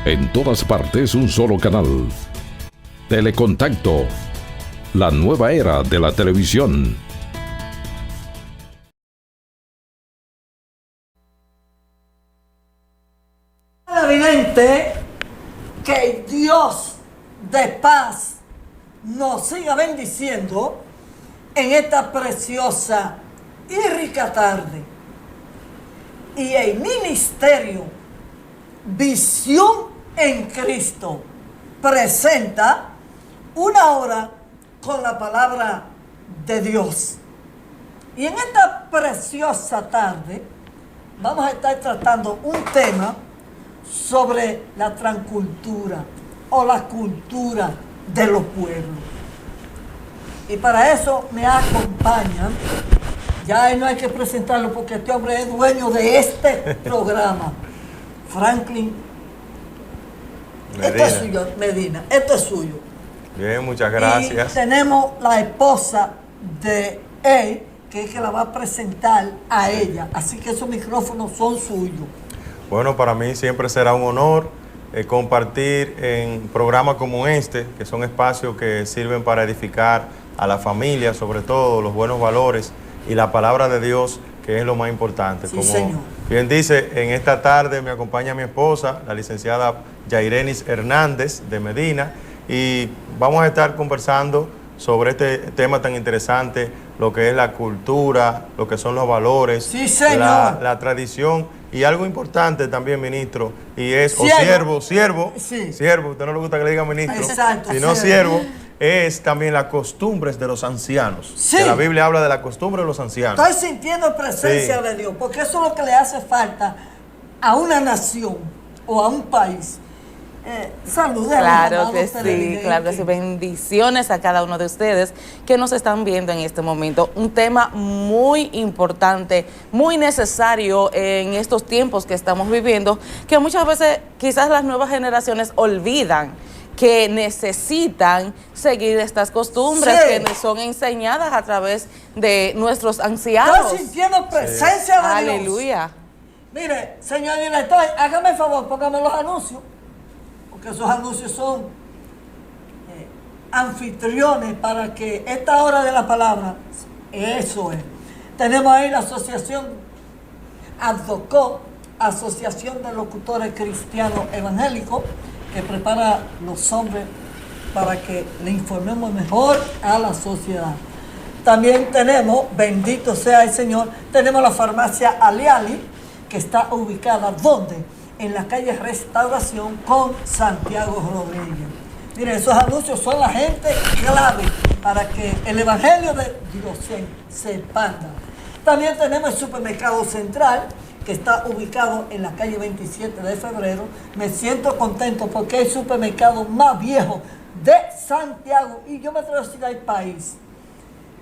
En todas partes un solo canal. Telecontacto. La nueva era de la televisión. Es evidente que Dios de paz nos siga bendiciendo en esta preciosa y rica tarde. Y el ministerio Visión en Cristo presenta una hora con la palabra de Dios. Y en esta preciosa tarde vamos a estar tratando un tema sobre la transcultura o la cultura de los pueblos. Y para eso me acompañan, ya no hay que presentarlo porque este hombre es dueño de este programa, Franklin. Medina. Esto es suyo, Medina, esto es suyo. Bien, muchas gracias. Y tenemos la esposa de él, que es que la va a presentar a ella. Así que esos micrófonos son suyos. Bueno, para mí siempre será un honor compartir en programas como este, que son espacios que sirven para edificar a la familia, sobre todo los buenos valores y la palabra de Dios, que es lo más importante. Sí, como señor. bien dice, en esta tarde me acompaña mi esposa, la licenciada Yairenis Hernández de Medina, y vamos a estar conversando sobre este tema tan interesante, lo que es la cultura, lo que son los valores, sí, señor, la tradición, y algo importante también, ministro, y es, siervo, siervo, sí. Siervo, usted no le gusta que le diga ministro, exacto, sino siervo, es también las costumbres de los ancianos. Sí. Que la Biblia habla de la costumbre de los ancianos. Estoy sintiendo presencia Sí. de Dios, porque eso es lo que le hace falta a una nación o a un país. Saludos a los Claro amados que sí, televidentes. claro que sí. Bendiciones a cada uno de ustedes que nos están viendo en este momento. Un tema muy importante, muy necesario en estos tiempos que estamos viviendo, que muchas veces quizás las nuevas generaciones olvidan que necesitan seguir estas costumbres, Sí. que son enseñadas a través de nuestros ancianos. Estoy sintiendo presencia de Dios. Aleluya. Mire, señor director, hágame el favor, póngame los anuncios, porque esos anuncios son anfitriones para que esta hora de la palabra, eso es. Tenemos ahí la asociación ADOCO, Asociación de Locutores Cristianos Evangélicos, que prepara los hombres para que le informemos mejor a la sociedad. También tenemos, bendito sea el Señor, tenemos la farmacia Aliali, que está ubicada, ¿dónde? En la calle Restauración con Santiago Rodríguez. Miren, esos anuncios son la gente clave para que el Evangelio de Dios se expanda. También tenemos el Supermercado Central, que está ubicado en la calle 27 de febrero. Me siento contento porque es el supermercado más viejo de Santiago y yo me atrevo a decir del país.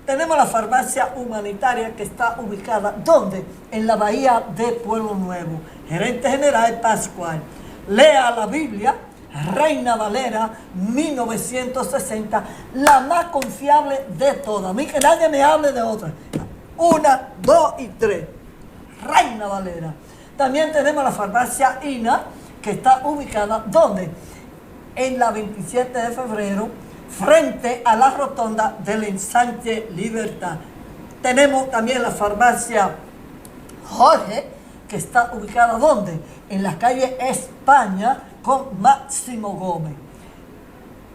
Tenemos la farmacia humanitaria que está ubicada, ¿dónde? En la bahía de Pueblo Nuevo. Gerente general Pascual. Lea la Biblia, Reina Valera, 1960, la más confiable de todas. A mí que nadie me hable de otra. 1, 2 y 3. Reina Valera. También tenemos la farmacia INA, que está ubicada, ¿dónde? En la 27 de febrero, frente a la rotonda del ensanche Libertad. Tenemos también la farmacia Jorge, que está ubicada, ¿dónde? En la calle España con Máximo Gómez.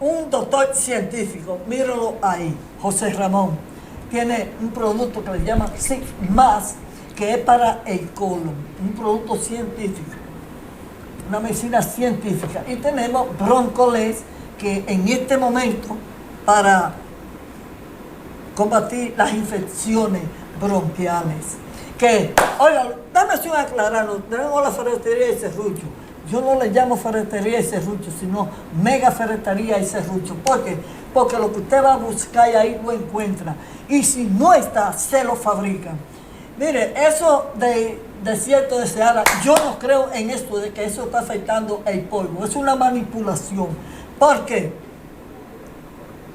Un doctor científico, míralo ahí, José Ramón, tiene un producto que le llaman Más, que es para el colon, un producto científico, una medicina científica. Y tenemos Broncoles, que en este momento, para combatir las infecciones bronquiales, que, oiga, dame si aclararlo, tenemos la ferretería y serrucho. Yo no le llamo ferretería y serrucho, sino mega ferretería y serrucho. ¿Por qué? Porque lo que usted va a buscar ahí lo encuentra. Y si no está, se lo fabrican. Mire, eso de desierto de Sahara, yo no creo en esto de que eso está afectando el polvo. Es una manipulación. ¿Por qué?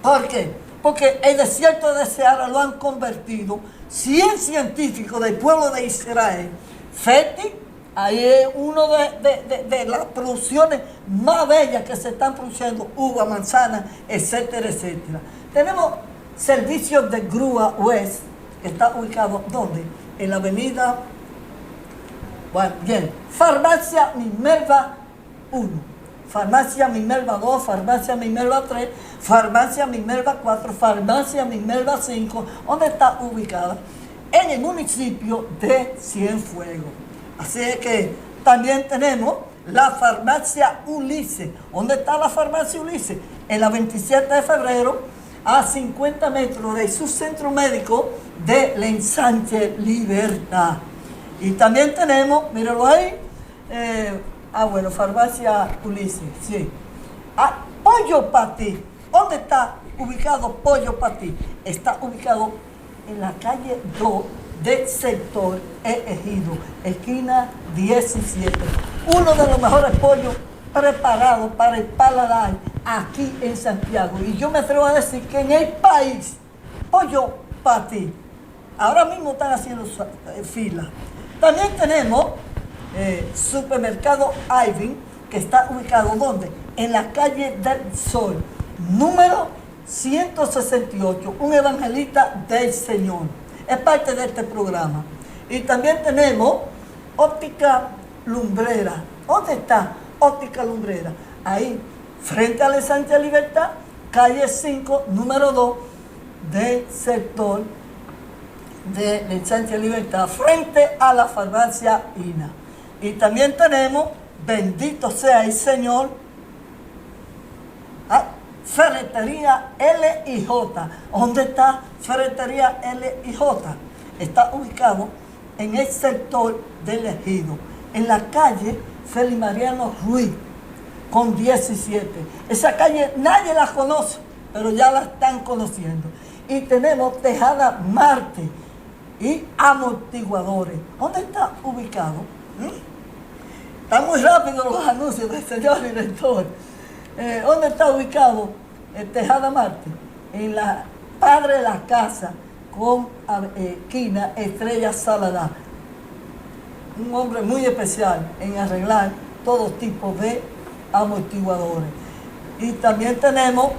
¿Por qué? Porque el desierto de Sahara lo han convertido 100 científicos del pueblo de Israel, fértil, Ahí es uno de las producciones más bellas que se están produciendo, uva, manzana, etcétera, etcétera. Tenemos servicios de Grúa West, que está ubicado, ¿dónde? En la avenida, bueno, bien, Farmacia Minerva 1, Farmacia Minerva 2, Farmacia Minerva 3, Farmacia Minerva 4, Farmacia Minerva 5, ¿dónde está ubicada? En el municipio de Cienfuegos. Así es que también tenemos la farmacia Ulises. ¿Dónde está la farmacia Ulises? En la 27 de febrero, a 50 metros de su centro médico de la Ensanche Libertad. Y también tenemos, mírenlo ahí, bueno, farmacia Ulises, sí. Pollo Patí. ¿Dónde está ubicado Pollo Patí? Está ubicado en la calle 2 del sector Ejido, esquina 17. Uno de los mejores pollos preparados para el paladar aquí en Santiago. Y yo me atrevo a decir que en el país, Pollo Patí, ahora mismo están haciendo fila. También tenemos supermercado Ivy, que está ubicado ¿dónde? En la calle del Sol, número 168, un evangelista del Señor. Es parte de este programa. Y también tenemos Óptica Lumbrera. ¿Dónde está Óptica Lumbrera? Ahí, frente a la Ensanche Libertad, calle 5, número 2, del sector de la Ensanche Libertad, frente a la farmacia INA. Y también tenemos, bendito sea el Señor, Ferretería L&J. ¿Dónde está Ferretería L&J? Está ubicado en el sector del Ejido, en la calle Félix Mariano Ruiz, con 17. Esa calle nadie la conoce, pero ya la están conociendo. Y tenemos Tejada Marte y amortiguadores. ¿Dónde está ubicado? Están muy rápidos los anuncios del señor director. ¿Dónde está ubicado Tejada Marte? En la Padre de la Casa, con esquina Estrella Saladá. Un hombre muy especial en arreglar todo tipo de amortiguadores. Y también tenemos,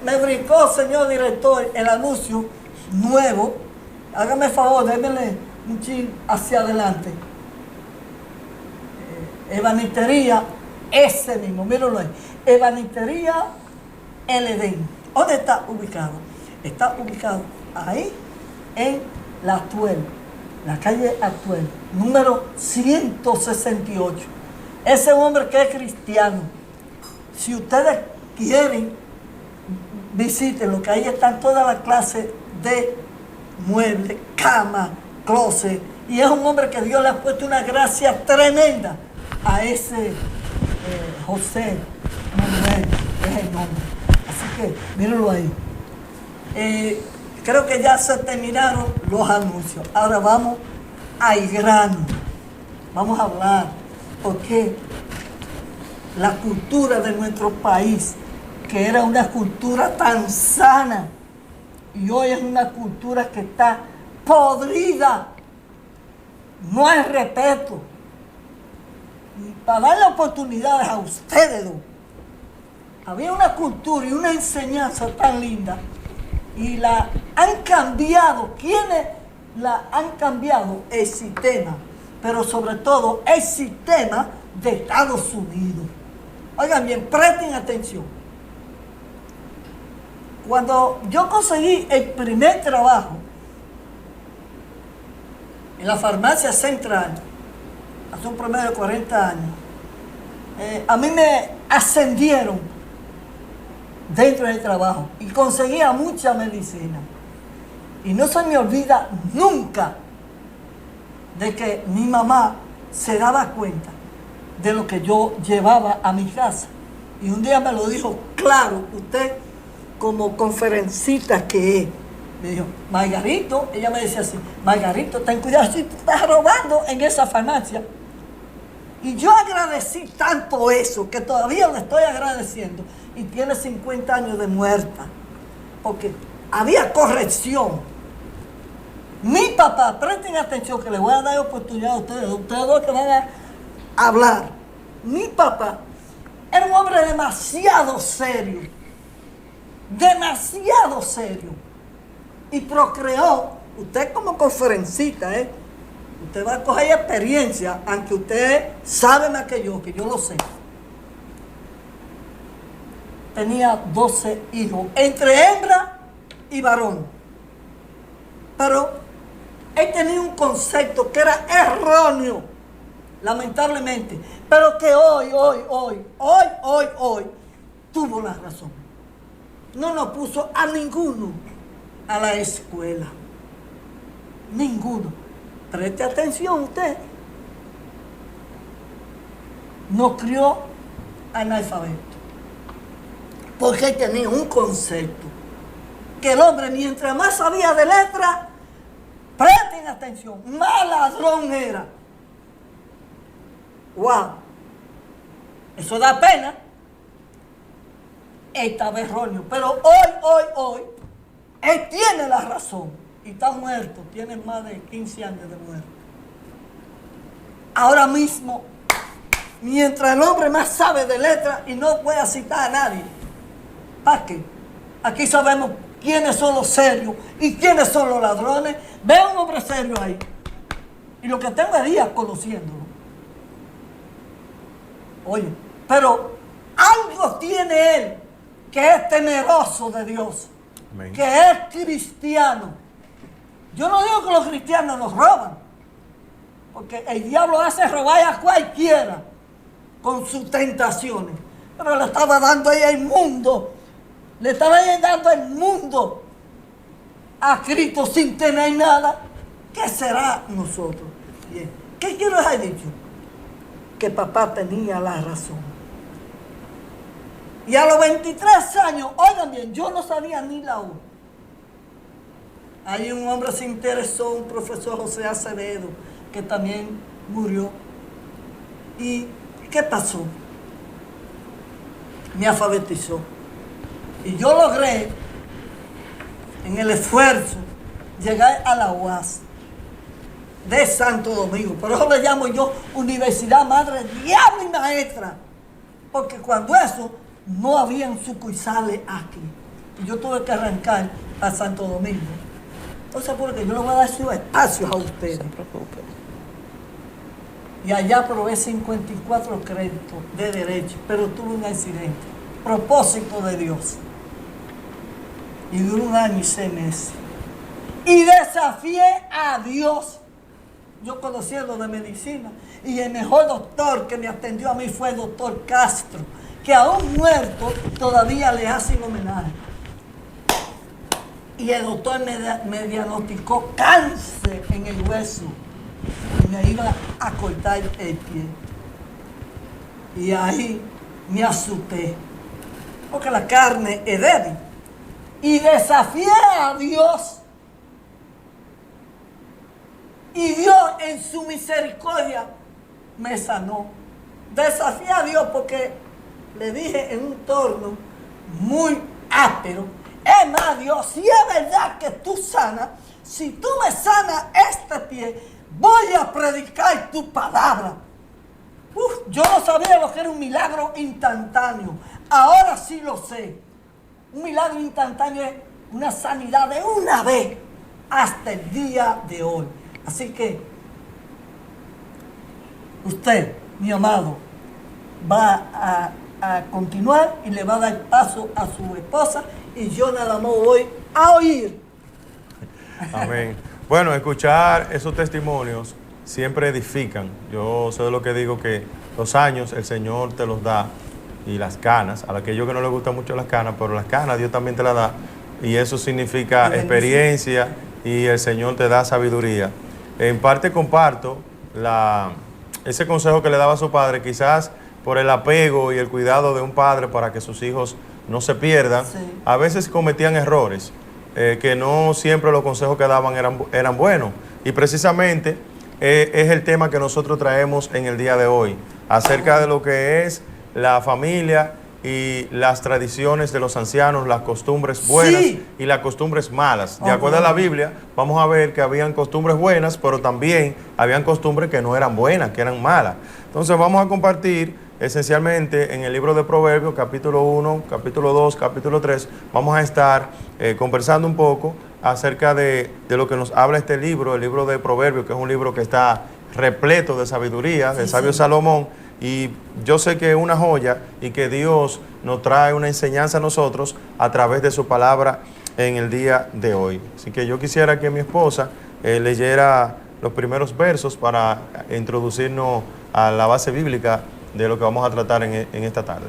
me brincó, señor director, el anuncio nuevo. Hágame el favor, démele un chin hacia adelante. Ebanistería, ese mismo, míralo ahí. Ebanistería El Edén. ¿Dónde está ubicado? Está ubicado ahí en la Actuel, la calle Actuel, número 168. Ese hombre que es cristiano, si ustedes quieren, visítenlo, que ahí están todas las clases de muebles, cama, closet, y es un hombre que Dios le ha puesto una gracia tremenda a ese José Manuel, es el nombre. Así que mírenlo ahí. Creo que ya se terminaron los anuncios. Ahora vamos al grano. Vamos a hablar porque la cultura de nuestro país, que era una cultura tan sana, y hoy es una cultura que está podrida. No hay respeto. Y para darle oportunidades a ustedes dos, había una cultura y una enseñanza tan linda, y la han cambiado. ¿Quiénes la han cambiado? El sistema, pero sobre todo el sistema de Estados Unidos. Oigan bien, presten atención. Cuando yo conseguí el primer trabajo en la farmacia central, hace un promedio de 40 años, a mí me ascendieron dentro del trabajo y conseguía mucha medicina. Y no se me olvida nunca de que mi mamá se daba cuenta de lo que yo llevaba a mi casa. Y un día me lo dijo claro, usted como conferencista que es, me dijo, Margarito, ella me decía así, Margarito, ten cuidado si tú estás robando en esa farmacia. Y yo agradecí tanto eso, que todavía le estoy agradeciendo, y tiene 50 años de muerta, porque había corrección. Mi papá, presten atención que le voy a dar oportunidad a ustedes dos que van hablar. Mi papá era un hombre demasiado serio, y procreó. Usted como conferencista, usted va a coger experiencia, aunque usted sabe más que yo lo sé. Tenía 12 hijos, entre hembra y varón. Pero él tenía un concepto que era erróneo, lamentablemente, pero que hoy, tuvo la razón. No nos puso a ninguno a la escuela. Ninguno. Preste atención usted. Nos crió analfabeto. Porque él tenía un concepto. Que el hombre, mientras más sabía de letra, presten atención, más ladrón era. ¡Wow! Eso da pena. Él estaba erróneo. Pero hoy, él tiene la razón. Y está muerto. Tiene más de 15 años de muerte. Ahora mismo, mientras el hombre más sabe de letra y no puede citar a nadie. ¿Para qué? Aquí sabemos quiénes son los serios y quiénes son los ladrones. Veo un hombre serio ahí. Y lo que tengo es días conociéndolo. Oye, pero algo tiene él que es temeroso de Dios. Amén. Que es cristiano. Yo no digo que los cristianos nos roban, porque el diablo hace robar a cualquiera con sus tentaciones. Pero le estaba dando ahí el mundo. Le estaba dando el mundo a Cristo sin tener nada. ¿Qué será nosotros? Bien. ¿Qué quiero dejar dicho? Que papá tenía la razón. Y a los 23 años, oigan bien, yo no sabía ni la U. Hay un hombre se interesó, un profesor José Acevedo, que también murió. ¿Y qué pasó? Me alfabetizó. Y yo logré, en el esfuerzo, llegar a la UAS de Santo Domingo. Por eso le llamo yo Universidad Madre Diablo y Maestra. Porque cuando eso, no habían sucursales aquí. Y yo tuve que arrancar a Santo Domingo. Entonces, porque yo le voy a dar sus espacios a ustedes. No se preocupen. Y allá probé 54 créditos de derecho, pero tuve un accidente. Propósito de Dios. Y duró 1 año y 6 meses. Y desafié a Dios. Yo conociendo de medicina. Y el mejor doctor que me atendió a mí fue el doctor Castro, que aún muerto todavía le hacen homenaje. Y el doctor me diagnosticó cáncer en el hueso. Y me iba a cortar el pie. Y ahí me asusté. Porque la carne es débil. Y desafié a Dios. Y Dios en su misericordia me sanó. Desafié a Dios porque le dije en un tono muy áspero. Es más, Dios, si es verdad que tú sanas, si tú me sanas este pie, voy a predicar tu palabra. Yo no sabía lo que era un milagro instantáneo. Ahora sí lo sé. Un milagro instantáneo es una sanidad de una vez hasta el día de hoy. Así que usted, mi amado, va a continuar y le va a dar paso a su esposa y yo nada más voy a oír. Amén. Bueno, escuchar esos testimonios siempre edifican. Yo sé de lo que digo, que los años el Señor te los da, y las canas, a aquellos que no les gustan mucho las canas, pero las canas Dios también te las da, y eso significa experiencia, y el Señor te da sabiduría. En parte comparto ese consejo que le daba a su padre, quizás por el apego y el cuidado de un padre para que sus hijos no se pierdan. Sí. A veces cometían errores, que no siempre los consejos que daban eran buenos. Y precisamente es el tema que nosotros traemos en el día de hoy, acerca de lo que es la familia y las tradiciones de los ancianos, las costumbres buenas Sí. y las costumbres malas. De Ah, acuerdo a la bueno. Biblia, vamos a ver que habían costumbres buenas, pero también habían costumbres que no eran buenas, que eran malas. Entonces vamos a compartir esencialmente en el libro de Proverbios, capítulo 1, capítulo 2, capítulo 3, vamos a estar conversando un poco acerca de lo que nos habla este libro, el libro de Proverbios, que es un libro que está repleto de sabiduría, del sabio Salomón, y yo sé que es una joya y que Dios nos trae una enseñanza a nosotros a través de su palabra en el día de hoy. Así que yo quisiera que mi esposa leyera los primeros versos para introducirnos a la base bíblica de lo que vamos a tratar en esta tarde.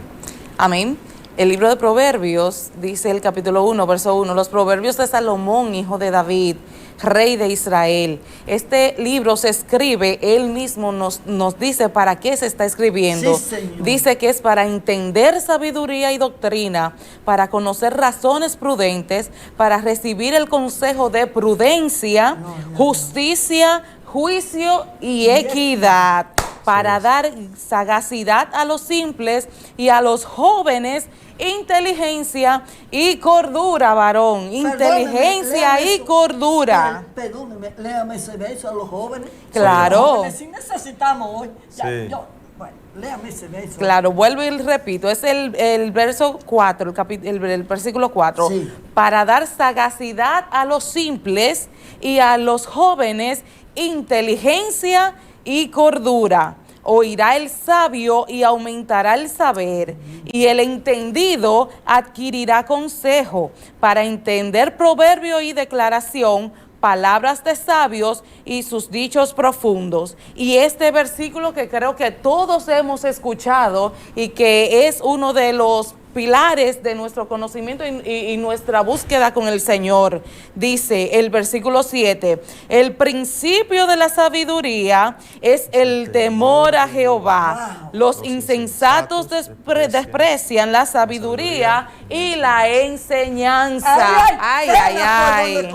Amén. El libro de Proverbios dice el capítulo 1, verso 1, los proverbios de Salomón, hijo de David, rey de Israel. Este libro se escribe, él mismo nos dice para qué se está escribiendo. Sí, Señor. Dice que es para entender sabiduría y doctrina, para conocer razones prudentes, para recibir el consejo de prudencia, justicia, juicio y equidad, para dar sagacidad a los simples y a los jóvenes inteligencia y cordura, varón. Inteligencia Léame y eso. cordura. Perdóneme, léame ese verso a los jóvenes. Claro. Los jóvenes sí necesitamos hoy. Ya, Sí. Bueno, léame ese verso. Claro, vuelvo y repito, es el verso 4, el versículo 4. Sí. Para dar sagacidad a los simples y a los jóvenes inteligencia y cordura. Oirá el sabio y aumentará el saber, y el entendido adquirirá consejo para entender proverbio y declaración, palabras de sabios y sus dichos profundos. Y este versículo que creo que todos hemos escuchado y que es uno de los pilares de nuestro conocimiento y nuestra búsqueda con el Señor. Dice el versículo 7, el principio de la sabiduría es el temor a Jehová. Los insensatos desprecian la sabiduría y la enseñanza. Ay, ay, ay.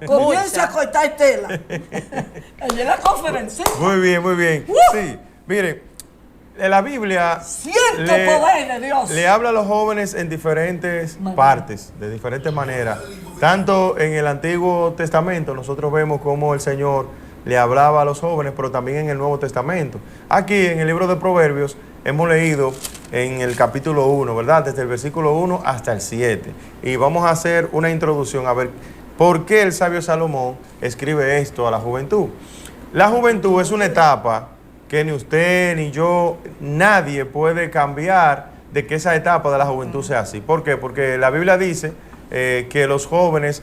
Comienza a Mucha. cortar tela. En la conferencia. Muy bien, muy bien. Sí, miren, en la Biblia Siento poder de Dios. le habla a los jóvenes en diferentes partes, de diferentes maneras. Tanto en el Antiguo Testamento nosotros vemos cómo el Señor le hablaba a los jóvenes, pero también en el Nuevo Testamento. Aquí en el libro de Proverbios hemos leído en el capítulo 1, ¿verdad? Desde el versículo 1 hasta el 7. Y vamos a hacer una introducción a ver por qué el sabio Salomón escribe esto a la juventud. La juventud es una etapa que ni usted ni yo, nadie puede cambiar de que esa etapa de la juventud sea así. ¿Por qué? Porque la Biblia dice que los jóvenes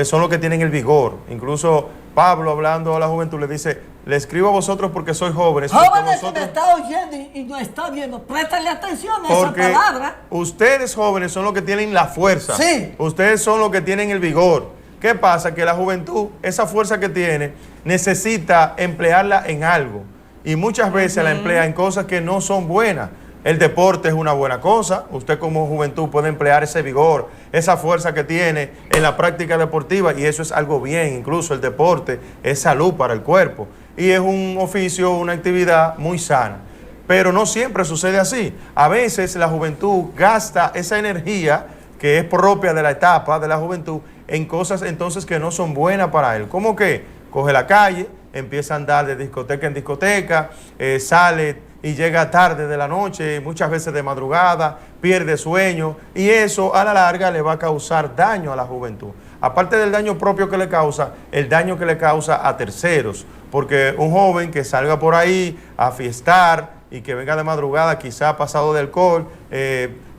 son los que tienen el vigor. Incluso Pablo, hablando a la juventud, le dice, le escribo a vosotros porque sois jóvenes. porque Jóvenes que me vosotros- está oyendo y no está viendo, préstale atención a esa porque palabra. ustedes jóvenes son los que tienen la fuerza. Sí. Ustedes son los que tienen el vigor. ¿Qué pasa? Que la juventud, esa fuerza que tiene, necesita emplearla en algo. Y muchas veces la emplea en cosas que no son buenas. El deporte es una buena cosa. Usted como juventud puede emplear ese vigor, esa fuerza que tiene en la práctica deportiva, y eso es algo bien. Incluso el deporte es salud para el cuerpo. Y es un oficio, una actividad muy sana. Pero no siempre sucede así. A veces la juventud gasta esa energía que es propia de la etapa de la juventud en cosas entonces que no son buenas para él. ¿Cómo que? Coge la calle, empieza a andar de discoteca en discoteca, sale y llega tarde de la noche, muchas veces de madrugada, pierde sueño, y eso a la larga le va a causar daño a la juventud. Aparte del daño propio que le causa, el daño que le causa a terceros, porque un joven que salga por ahí a fiestar y que venga de madrugada, quizá pasado de alcohol,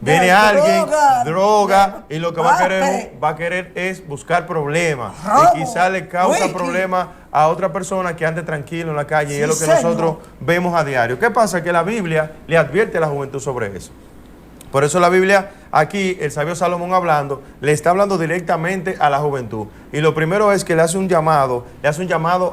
viene alguien, droga, y lo que va a querer es buscar problemas. Y quizá le causa problemas a otra persona que ande tranquilo en la calle, y es lo que nosotros vemos a diario. ¿Qué pasa? Que la Biblia le advierte a la juventud sobre eso. Por eso la Biblia, aquí, el sabio Salomón hablando, le está hablando directamente a la juventud. Y lo primero es que le hace un llamado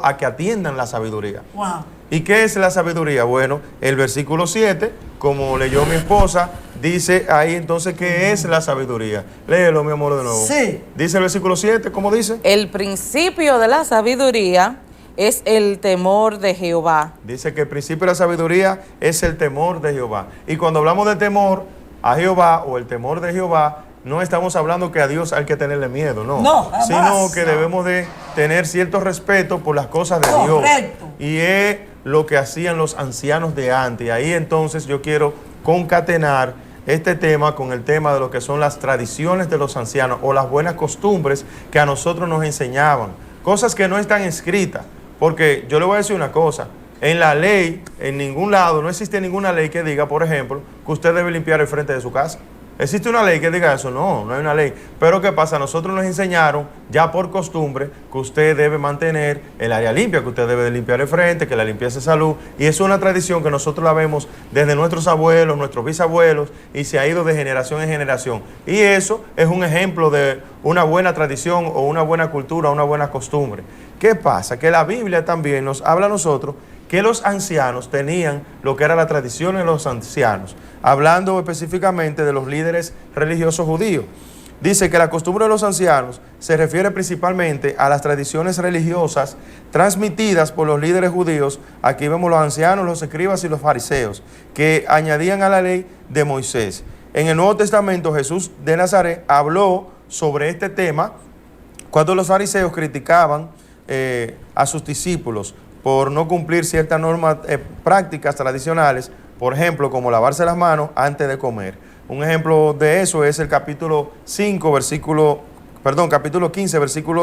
a que atiendan la sabiduría. Wow. ¿Y qué es la sabiduría? Bueno, el versículo 7, como leyó mi esposa, dice ahí entonces qué es la sabiduría. Léelo, mi amor, de nuevo. Sí. Dice el versículo 7, ¿cómo dice? El principio de la sabiduría es el temor de Jehová. Dice que el principio de la sabiduría es el temor de Jehová. Y cuando hablamos de temor, a Jehová o el temor de Jehová, no estamos hablando que a Dios hay que tenerle miedo, no. No, jamás. Sino que debemos de tener cierto respeto por las cosas de Dios. Correcto. Y es lo que hacían los ancianos de antes. Y ahí entonces yo quiero concatenar este tema con el tema de lo que son las tradiciones de los ancianos o las buenas costumbres que a nosotros nos enseñaban. Cosas que no están escritas. Porque yo le voy a decir una cosa. En la ley, en ningún lado, no existe ninguna ley que diga, por ejemplo, que usted debe limpiar el frente de su casa. ¿Existe una ley que diga eso? No, no hay una ley. Pero ¿qué pasa? Nosotros nos enseñaron ya por costumbre que usted debe mantener el área limpia, que usted debe de limpiar el frente, que la limpieza es salud. Y es una tradición que nosotros la vemos desde nuestros abuelos, nuestros bisabuelos, y se ha ido de generación en generación. Y eso es un ejemplo de una buena tradición o una buena cultura, una buena costumbre. ¿Qué pasa? Que la Biblia también nos habla a nosotros que los ancianos tenían lo que era la tradición de los ancianos, hablando específicamente de los líderes religiosos judíos. Dice que la costumbre de los ancianos se refiere principalmente a las tradiciones religiosas transmitidas por los líderes judíos. Aquí vemos los ancianos, los escribas y los fariseos, que añadían a la ley de Moisés. En el Nuevo Testamento, Jesús de Nazaret habló sobre este tema cuando los fariseos criticaban a sus discípulos por no cumplir ciertas normas prácticas tradicionales, por ejemplo, como lavarse las manos antes de comer. Un ejemplo de eso es el capítulo 15, versículo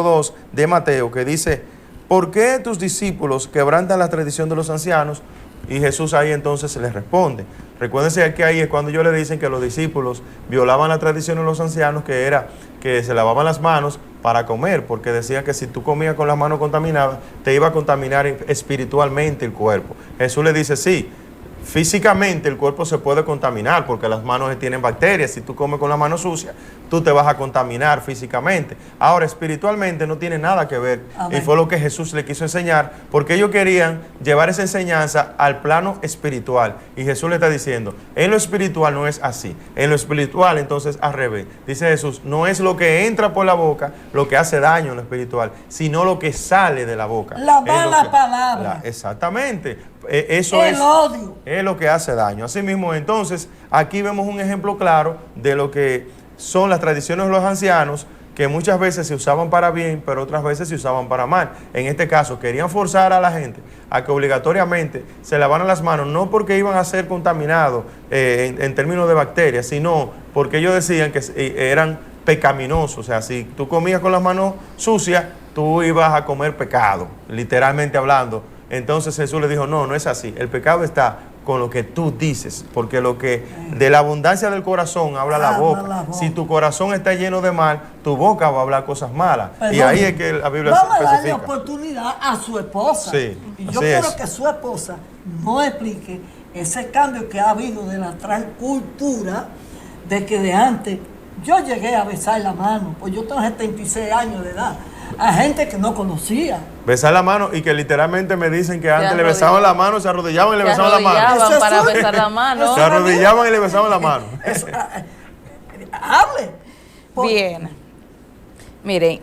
2 de Mateo, que dice, ¿por qué tus discípulos quebrantan la tradición de los ancianos? Y Jesús ahí entonces les responde. Recuérdense que ahí es cuando ellos le dicen que los discípulos violaban la tradición de los ancianos, que era que se lavaban las manos para comer, porque decían que si tú comías con las manos contaminadas, te iba a contaminar espiritualmente el cuerpo. Jesús le dice, sí, físicamente el cuerpo se puede contaminar porque las manos tienen bacterias. Si tú comes con las manos sucias, tú te vas a contaminar físicamente. Ahora, espiritualmente no tiene nada que ver. Amén. Y fue lo que Jesús le quiso enseñar, porque ellos querían llevar esa enseñanza al plano espiritual. Y Jesús le está diciendo, en lo espiritual no es así. En lo espiritual, entonces, al revés. Dice Jesús, no es lo que entra por la boca lo que hace daño en lo espiritual, sino lo que sale de la boca. La mala palabra. Exactamente. Eso el odio. Es lo que hace daño. Así mismo, entonces, aquí vemos un ejemplo claro de lo que son las tradiciones de los ancianos, que muchas veces se usaban para bien, pero otras veces se usaban para mal. En este caso, querían forzar a la gente a que obligatoriamente se lavaran las manos, no porque iban a ser contaminados en términos de bacterias, sino porque ellos decían que eran pecaminosos. O sea, si tú comías con las manos sucias, tú ibas a comer pecado, literalmente hablando. Entonces Jesús le dijo, no, no es así. El pecado está con lo que tú dices, porque lo que de la abundancia del corazón habla la boca. Si tu corazón está lleno de mal, tu boca va a hablar cosas malas. Perdón, y ahí es que la Biblia vamos especifica. Vamos a darle oportunidad a su esposa. Sí, y yo quiero que su esposa nos explique ese cambio que ha habido de la transcultura, de que de antes yo llegué a besar la mano, pues yo tengo 76 años de edad, a gente que no conocía. Besar la mano, y que literalmente me dicen que antes le besaban la mano, se arrodillaban y le besaban la mano. Se para besar la mano. Se arrodillaban y le besaban la mano. Hable. Bien. Miren,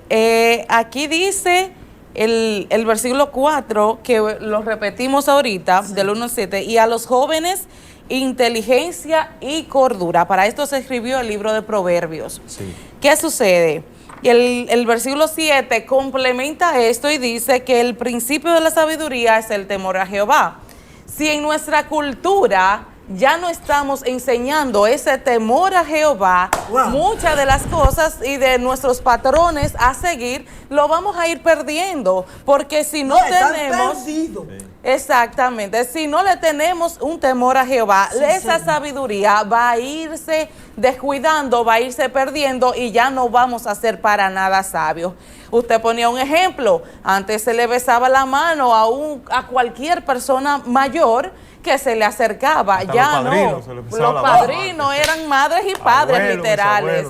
aquí dice el versículo 4, que lo repetimos ahorita, sí, del 1 al 7, y a los jóvenes inteligencia y cordura. Para esto se escribió el libro de Proverbios. Sí. ¿Qué sucede? Y el versículo 7 complementa esto y dice que el principio de la sabiduría es el temor a Jehová. Si en nuestra cultura ya no estamos enseñando ese temor a Jehová, wow, muchas de las cosas y de nuestros patrones a seguir lo vamos a ir perdiendo, porque si no tenemos... Exactamente, si no le tenemos un temor a Jehová, sí, esa sabiduría va a irse descuidando, va a irse perdiendo y ya no vamos a ser para nada sabios. Usted ponía un ejemplo, antes se le besaba la mano a cualquier persona mayor que se le acercaba, hasta ya no. Los padrinos eran madres y padres, abuelos, literales.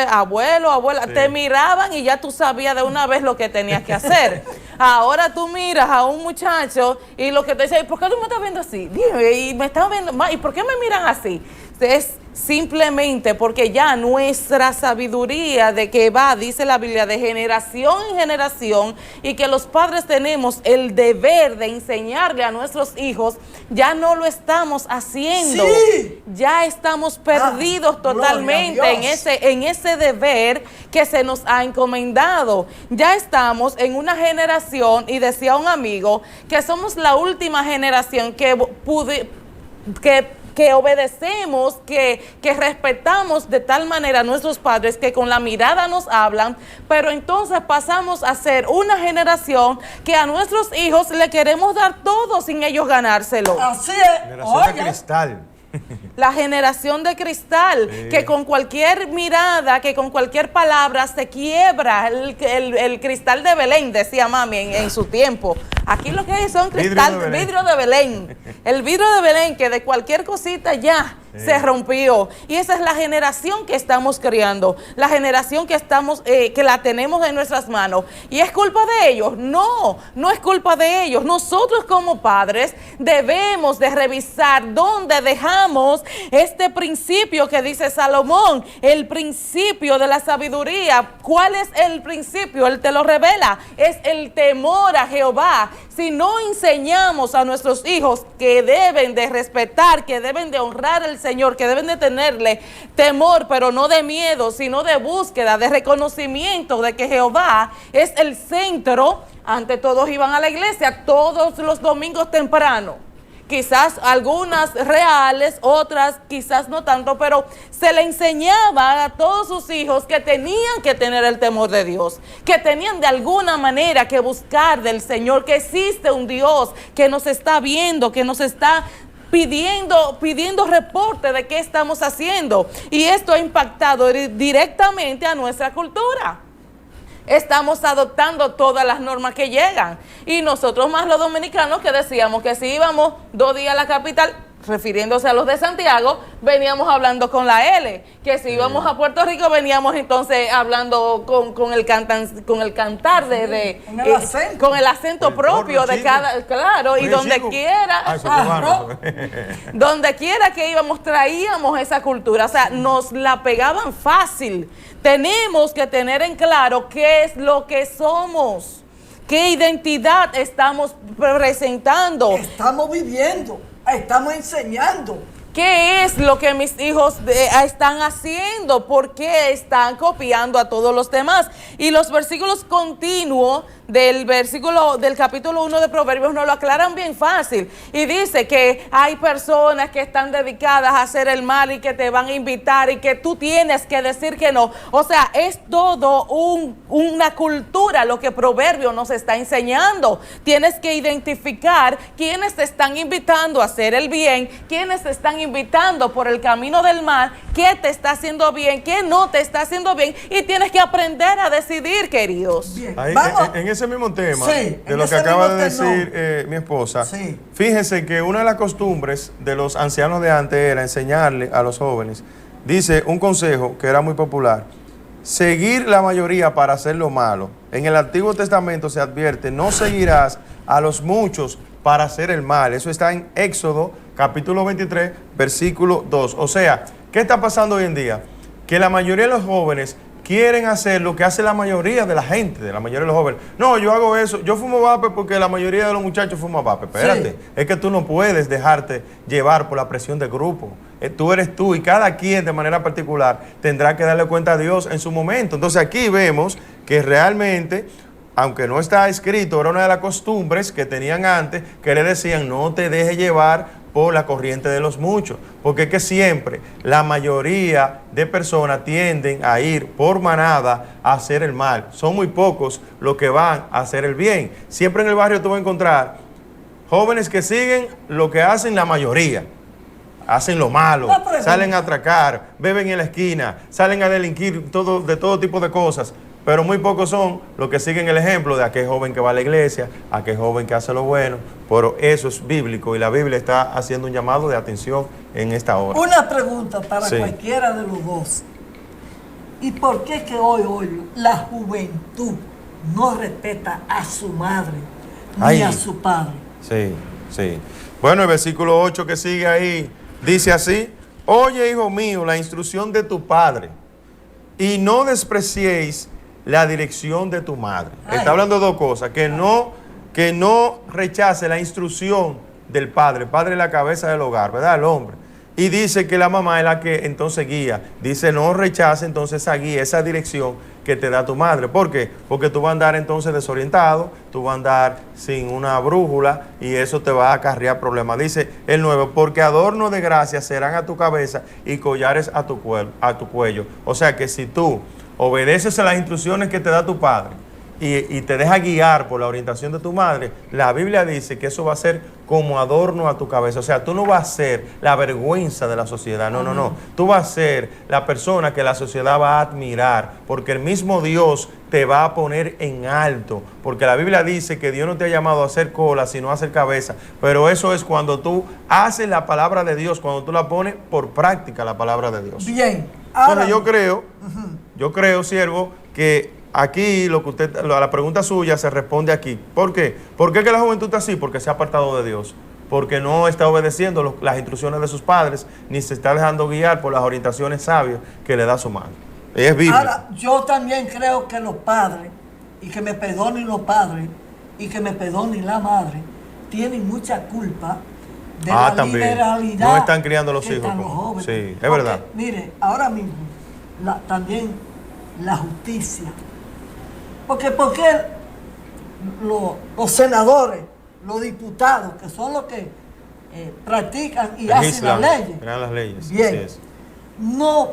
abuelo, abuela, te miraban y ya tú sabías de una vez lo que tenías que hacer. Ahora tú miras a un muchacho y lo que te dice, ¿por qué tú me estás viendo así? Dime, y me estás viendo más, ¿y por qué me miran así? Es simplemente porque ya nuestra sabiduría de que va, dice la Biblia, de generación en generación, y que los padres tenemos el deber de enseñarle a nuestros hijos, ya no lo estamos haciendo. Sí. Ya estamos perdidos totalmente en ese deber que se nos ha encomendado. Ya estamos en una generación, y decía un amigo, que somos la última generación que obedecemos, que respetamos de tal manera a nuestros padres que con la mirada nos hablan, pero entonces pasamos a ser una generación que a nuestros hijos le queremos dar todo sin ellos ganárselo. Así es. Generación de cristal. La generación de cristal, Sí. que con cualquier mirada, que con cualquier palabra se quiebra el cristal de Belén, decía mami en su tiempo. Aquí lo que hay son vidrio de Belén. El vidrio de Belén, que de cualquier cosita ya se rompió. Y esa es la generación que estamos criando, la generación que que la tenemos en nuestras manos. ¿Y es culpa de ellos? No, no es culpa de ellos. Nosotros como padres debemos de revisar dónde dejamos este principio que dice Salomón, el principio de la sabiduría. ¿Cuál es el principio? Él te lo revela. Es el temor a Jehová. Si no enseñamos a nuestros hijos que deben de respetar, que deben de honrar al Señor, que deben de tenerle temor, pero no de miedo, sino de búsqueda, de reconocimiento de que Jehová es el centro. Antes todos iban a la iglesia todos los domingos temprano. Quizás algunas reales, otras quizás no tanto, pero se le enseñaba a todos sus hijos que tenían que tener el temor de Dios, que tenían de alguna manera que buscar del Señor, que existe un Dios que nos está viendo, que nos está pidiendo reporte de qué estamos haciendo. Y esto ha impactado directamente a nuestra cultura. Estamos adoptando todas las normas que llegan. Y nosotros más los dominicanos que decíamos que si íbamos 2 días a la capital, refiriéndose a los de Santiago, veníamos hablando con la L. Que si íbamos a Puerto Rico, veníamos entonces hablando con el cantar con el acento propio de cada, claro, y donde quiera, donde quiera que íbamos, traíamos esa cultura, o sea, nos la pegaban fácil. Tenemos que tener en claro qué es lo que somos, qué identidad estamos presentando. Estamos viviendo, estamos enseñando. ¿Qué es lo que mis hijos están haciendo? ¿Por qué están copiando a todos los demás? Y los versículos continuos del capítulo 1 de Proverbios nos lo aclaran bien fácil. Y dice que hay personas que están dedicadas a hacer el mal y que te van a invitar y que tú tienes que decir que no. O sea, es todo una cultura lo que Proverbios nos está enseñando. Tienes que identificar quiénes te están invitando a hacer el bien, quiénes te están invitando por el camino del mal, qué te está haciendo bien, qué no te está haciendo bien, y tienes que aprender a decidir, queridos. Bien. Ahí, en ese mismo tema, Sí, de lo que acaba de decir mi esposa, Sí. fíjense que una de las costumbres de los ancianos de antes era enseñarle a los jóvenes, dice un consejo que era muy popular: seguir la mayoría para hacer lo malo. En el Antiguo Testamento se advierte: no seguirás a los muchos para hacer el mal. Eso está en Éxodo capítulo 23, versículo 2. O sea, ¿qué está pasando hoy en día? Que la mayoría de los jóvenes quieren hacer lo que hace la mayoría de la gente, de la mayoría de los jóvenes. No, yo hago eso, yo fumo vape porque la mayoría de los muchachos fuman vape. Espérate, Sí. es que tú no puedes dejarte llevar por la presión del grupo. Tú eres tú, y cada quien de manera particular tendrá que darle cuenta a Dios en su momento. Entonces aquí vemos que realmente, aunque no está escrito, era una de las costumbres que tenían antes, que le decían: no te dejes llevar por la corriente de los muchos, porque es que siempre la mayoría de personas tienden a ir por manada a hacer el mal. Son muy pocos los que van a hacer el bien. Siempre en el barrio tú vas a encontrar jóvenes que siguen lo que hacen la mayoría. Hacen lo malo, salen a atracar, beben en la esquina, salen a delinquir de todo tipo de cosas. Pero muy pocos son los que siguen el ejemplo de aquel joven que va a la iglesia, aquel joven que hace lo bueno. Pero eso es bíblico, y la Biblia está haciendo un llamado de atención en esta hora. Una pregunta para Sí. cualquiera de los dos. ¿Y por qué que hoy la juventud no respeta a su madre ni a su padre? Sí, sí. Bueno, el versículo 8 que sigue ahí dice así: oye, hijo mío, la instrucción de tu padre, y no despreciéis la dirección de tu madre. Está hablando de dos cosas: que no rechace la instrucción del padre. El padre es la cabeza del hogar, ¿verdad? El hombre. Y dice que la mamá es la que entonces guía. Dice, no rechace entonces esa guía, esa dirección que te da tu madre. ¿Por qué? Porque tú vas a andar entonces desorientado, tú vas a andar sin una brújula y eso te va a acarrear problemas. Dice el 9, porque adorno de gracia serán a tu cabeza y collares a tu cuello. O sea que si tú obedeces a las instrucciones que te da tu padre y te deja guiar por la orientación de tu madre, la Biblia dice que eso va a ser como adorno a tu cabeza. O sea, tú no vas a ser la vergüenza de la sociedad, no. Tú vas a ser la persona que la sociedad va a admirar, porque el mismo Dios te va a poner en alto, porque la Biblia dice que Dios no te ha llamado a hacer cola, sino a hacer cabeza. Pero eso es cuando tú haces la palabra de Dios, cuando tú la pones por práctica, la palabra de Dios. Bien. Ahora, entonces yo creo, siervo, que aquí la pregunta suya se responde aquí. ¿Por qué? ¿Por qué que la juventud está así? Porque se ha apartado de Dios. Porque no está obedeciendo las instrucciones de sus padres, ni se está dejando guiar por las orientaciones sabias que le da su madre. Es Biblia. Ahora, yo también creo que los padres, y que me perdonen los padres, y que me perdonen la madre, tienen mucha culpa de la también. liberalidad. No están criando los hijos. Los jóvenes. Sí, es verdad. Mire, ahora mismo, también la justicia. Porque los senadores, los diputados, que son los que practican y hacen las leyes, crean las leyes. bien, no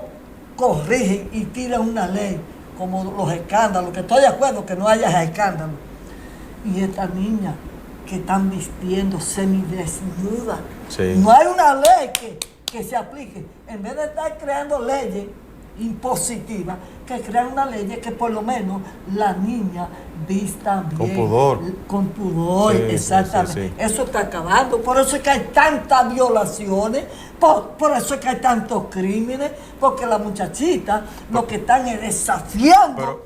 corrigen y tiran una ley como los escándalos, que estoy de acuerdo que no haya escándalos. Y estas niñas que están vistiendo semidesnudas, no hay una ley que se aplique. En vez de estar creando leyes impositivas, que crean una ley que por lo menos la niña vista bien. Con pudor. Con pudor, sí, exactamente. Sí. Eso está acabando. Por eso es que hay tantas violaciones, por eso es que hay tantos crímenes, porque las muchachitas lo que están es desafiando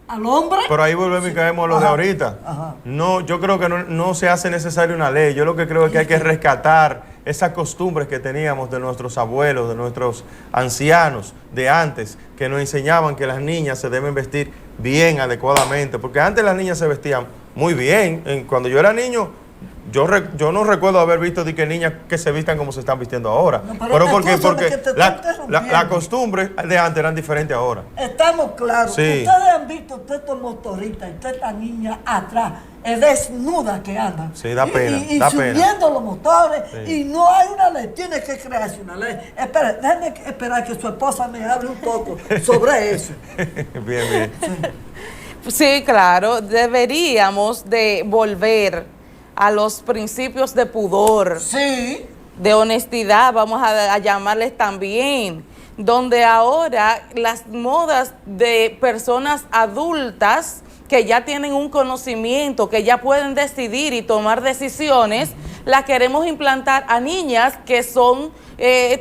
al hombre. Pero ahí volvemos y caemos a lo de ahorita. No, yo creo que no se hace necesaria una ley. Yo lo que creo es que hay que rescatar esas costumbres que teníamos de nuestros abuelos, de nuestros ancianos de antes, que nos enseñaban que las niñas se deben vestir bien, adecuadamente, porque antes las niñas se vestían muy bien. Cuando yo era niño, yo no recuerdo haber visto de que niñas que se vistan como se están vistiendo ahora. No, pero porque la costumbre de antes eran diferentes ahora. Estamos claros. Sí. Ustedes han visto todos estos motoristas y todas estas niñas atrás, desnudas que andan. Sí, da pena. Y subiendo los motores, y no hay una ley. Tiene que crearse una ley. Espera, déjeme esperar que su esposa me hable un poco sobre eso. Bien. Sí, claro. Deberíamos de volver a los principios de pudor, sí, de honestidad, vamos a llamarles también, donde ahora las modas de personas adultas que ya tienen un conocimiento, que ya pueden decidir y tomar decisiones, las queremos implantar a niñas que son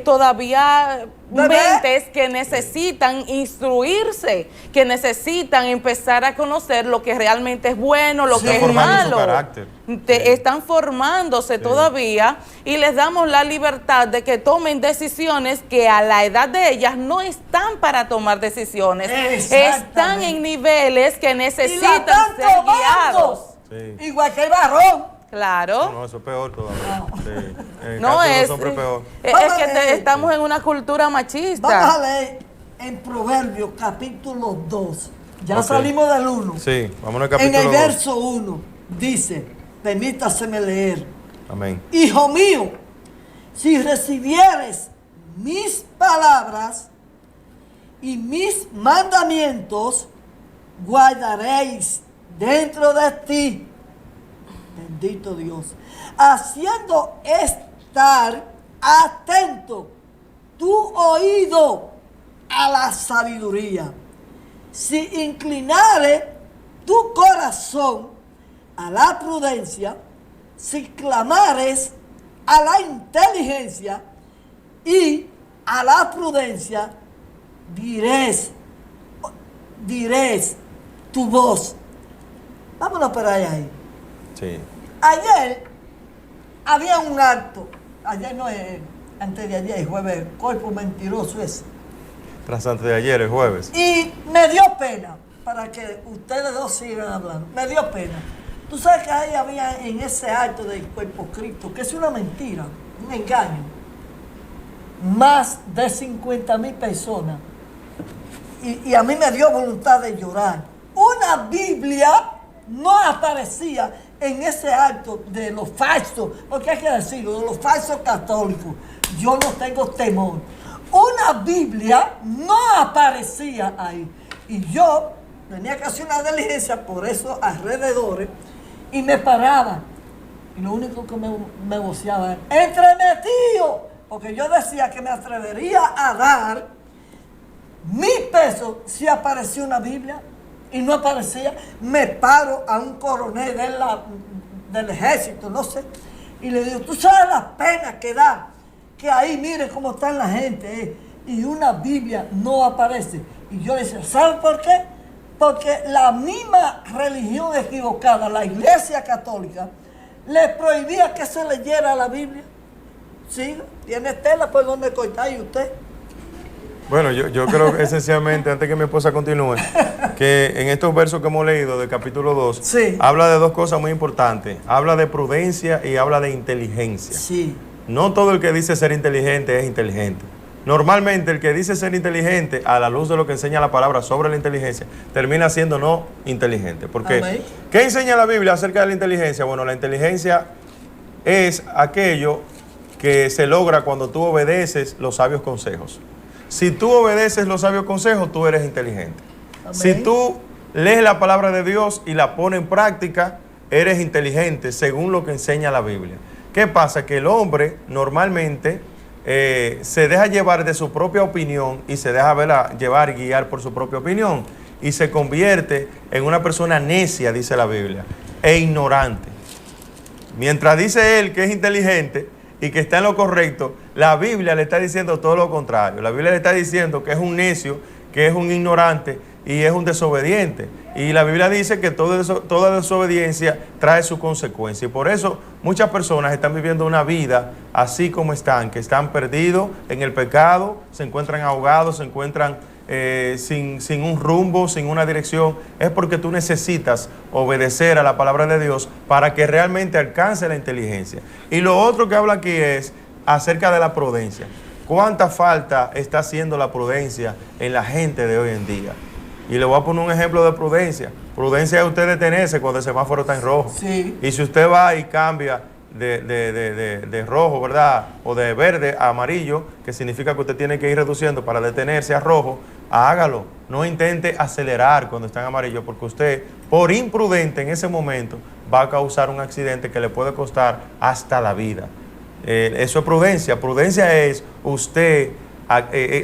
todavía mentes que necesitan instruirse, que necesitan empezar a conocer lo que realmente es bueno, lo que es malo. Su carácter. Están formándose todavía y les damos la libertad de que tomen decisiones que a la edad de ellas no están para tomar decisiones. Están en niveles que necesitan ser guiados. Igual que el varón. Claro. No, eso es peor todavía. No es. Peor. Es que estamos en una cultura machista. Vamos a leer en Proverbios capítulo 2. Ya salimos del 1. Sí, vamos al capítulo 2. En el verso 1 dice, permítaseme leer. Amén. Hijo mío, si recibieres mis palabras y mis mandamientos, guardaréis dentro de ti. Bendito Dios. Haciendo estar atento tu oído a la sabiduría. Si inclinare tu corazón a la prudencia, si clamares a la inteligencia y a la prudencia, diréis, diréis tu voz. Vámonos por ahí. Sí. Ayer había un acto, ayer no es, antes de ayer, jueves, el cuerpo mentiroso ese. Tras antes de ayer, el jueves. Y me dio pena, para que ustedes dos sigan hablando, me dio pena. Tú sabes que ahí había en ese acto del cuerpo Cristo, que es una mentira, un engaño, más de 50,000 personas. Y a mí me dio voluntad de llorar. Una Biblia no aparecía en ese acto de los falsos, porque hay que decirlo, de los falsos católicos. Yo no tengo temor. Una Biblia no aparecía ahí. Y yo tenía que hacer una diligencia por esos alrededores y me paraba. Y lo único que me voceaba era, entremetido, porque yo decía que me atrevería a dar 1,000 pesos si aparecía una Biblia. Y no aparecía, me paro a un coronel del ejército, no sé, y le digo, tú sabes la pena que da, que ahí miren cómo está la gente, y una Biblia no aparece. Y yo le decía, ¿saben por qué? Porque la misma religión equivocada, la Iglesia Católica, le prohibía que se leyera la Biblia. Sí, tiene tela por donde cortar y usted. Bueno, yo creo que esencialmente, antes que mi esposa continúe, que en estos versos que hemos leído del capítulo 2, sí, habla de dos cosas muy importantes. Habla de prudencia y habla de inteligencia. Sí. No todo el que dice ser inteligente es inteligente. Normalmente el que dice ser inteligente, a la luz de lo que enseña la palabra sobre la inteligencia, termina siendo no inteligente. Porque, amén. ¿Qué enseña la Biblia acerca de la inteligencia? Bueno, la inteligencia es aquello que se logra cuando tú obedeces los sabios consejos. Si tú obedeces los sabios consejos, tú eres inteligente. Amén. Si tú lees la palabra de Dios y la pones en práctica, eres inteligente según lo que enseña la Biblia. ¿Qué pasa? Que el hombre normalmente se deja llevar de su propia opinión y se deja llevar y guiar por su propia opinión y se convierte en una persona necia, dice la Biblia, e ignorante. Mientras dice él que es inteligente y que está en lo correcto, la Biblia le está diciendo todo lo contrario. La Biblia le está diciendo que es un necio, que es un ignorante y es un desobediente. Y la Biblia dice que toda desobediencia trae su consecuencia. Y por eso muchas personas están viviendo una vida así como están, que están perdidos en el pecado, se encuentran ahogados, se encuentran sin un rumbo, sin una dirección. Es porque tú necesitas obedecer a la palabra de Dios para que realmente alcance la inteligencia. Y lo otro que habla aquí es acerca de la prudencia. ¿Cuánta falta está haciendo la prudencia en la gente de hoy en día? Y le voy a poner un ejemplo de prudencia. Prudencia es usted detenerse cuando el semáforo está en rojo. Sí. Y si usted va y cambia de rojo, ¿verdad? O de verde a amarillo, que significa que usted tiene que ir reduciendo para detenerse a rojo, hágalo. No intente acelerar cuando está en amarillo, porque usted, por imprudente en ese momento, va a causar un accidente que le puede costar hasta la vida. Eso es prudencia. Prudencia es usted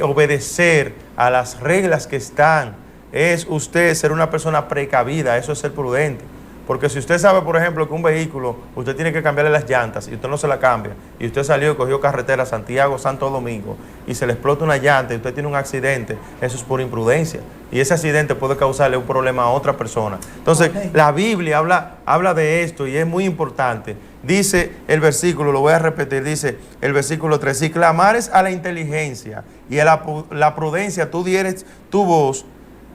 obedecer a las reglas que están. Es usted ser una persona precavida, eso es ser prudente. Porque si usted sabe, por ejemplo, que un vehículo, usted tiene que cambiarle las llantas y usted no se la cambia, y usted salió y cogió carretera Santiago-Santo Domingo y se le explota una llanta y usted tiene un accidente, eso es por imprudencia. Y ese accidente puede causarle un problema a otra persona. Entonces, la Biblia habla de esto y es muy importante. Dice el versículo, lo voy a repetir, dice el versículo 3, si clamares a la inteligencia y a la prudencia tú dieres tu voz,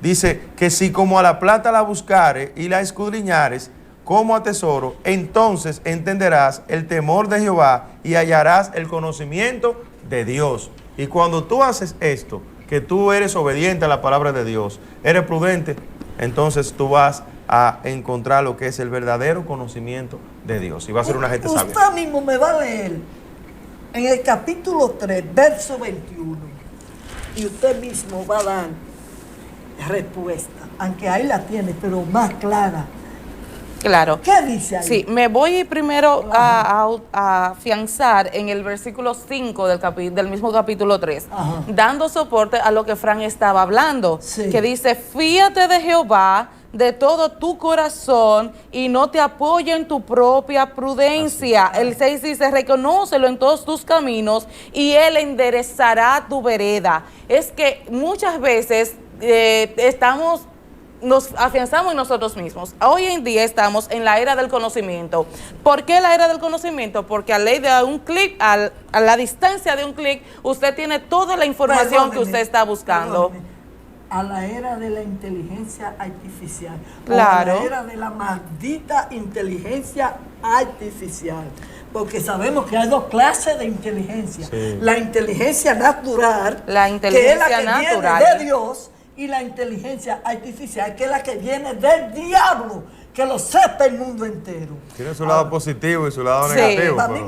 dice que si como a la plata la buscares y la escudriñares como a tesoro, entonces entenderás el temor de Jehová y hallarás el conocimiento de Dios. Y cuando tú haces esto, que tú eres obediente a la palabra de Dios, eres prudente, entonces tú vas a encontrar lo que es el verdadero conocimiento de Dios y va a ser una gente sabia. Usted mismo me va a leer en el capítulo 3, verso 21, y usted mismo va a dar respuesta, aunque ahí la tiene, pero más clara. Claro. ¿Qué dice ahí? Sí, me voy primero a afianzar en el versículo 5 del mismo capítulo 3, Ajá. dando soporte a lo que Fran estaba hablando, Sí. que dice, fíate de Jehová de todo tu corazón y no te apoya en tu propia prudencia. El 6 dice, reconócelo en todos tus caminos y Él enderezará tu vereda. Es que muchas veces estamos nos afianzamos en nosotros mismos. Hoy en día estamos en la era del conocimiento. ¿Por qué la era del conocimiento? Porque a ley de un clic, a la distancia de un clic, usted tiene toda la información que usted está buscando. A la era de la inteligencia artificial. Claro. O a la era de la maldita inteligencia artificial. Porque sabemos que hay dos clases de inteligencia. Sí. La inteligencia natural, La inteligencia que es la que natural. viene de Dios, y la inteligencia artificial, que es la que viene del diablo, que lo sepa el mundo entero. Tiene su lado positivo y su lado Sí. negativo. Para mí,